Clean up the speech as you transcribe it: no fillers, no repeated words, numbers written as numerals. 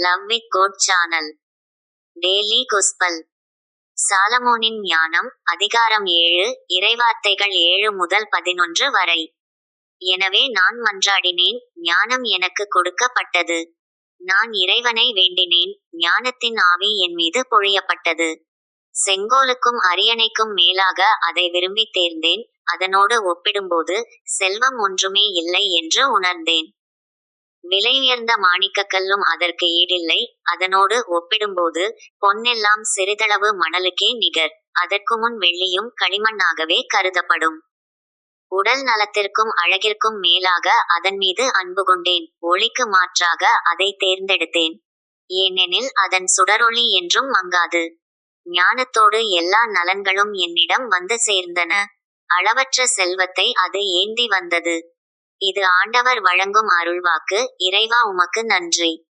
Love with code channel. Daily gospel. சாலமோனின் ஞானம், அதிகாரம் 7, இறைவார்த்தைகள் 7 முதல் 11 வரை. எனவே நான் மன்றாடினேன், ஞானம் எனக்கு கொடுக்கப்பட்டது. நான் இறைவனை வேண்டினேன், ஞானத்தின் ஆவி என் மீது பொழியப்பட்டது. செங்கோலுக்கும் அரியணைக்கும் மேலாக அதை விரும்பித் தேர்ந்தேன், அதனோடு ஒப்பிடும்போது செல்வம் ஒன்றுமே இல்லை என்று உணர்ந்தேன். விலையுயர்ந்த மாணிக்கக்கல்லும் அதற்கு ஈடில்லை, அதனோடு ஒப்பிடும்போது பொன்னெல்லாம் சிறிதளவு மணலுக்கே நிகர். அதற்குமுன் வெள்ளியும் களிமண்ணாகவே கருதப்படும். உடல் நலத்திற்கும் அழகிற்கும் மேலாக அதன் மீது அன்பு கொண்டேன், ஒளிக்கு மாற்றாக அதை தேர்ந்தெடுத்தேன். ஏனெனில் அதன் சுடரொளி என்றும் மங்காது. ஞானத்தோடு எல்லா நலன்களும் என்னிடம் வந்து சேர்ந்தன. அளவற்ற செல்வத்தை அது ஏந்தி வந்தது. இது ஆண்டவர் வழங்கும் அருள்வாக்கு. இறைவா, உமக்கு நன்றி.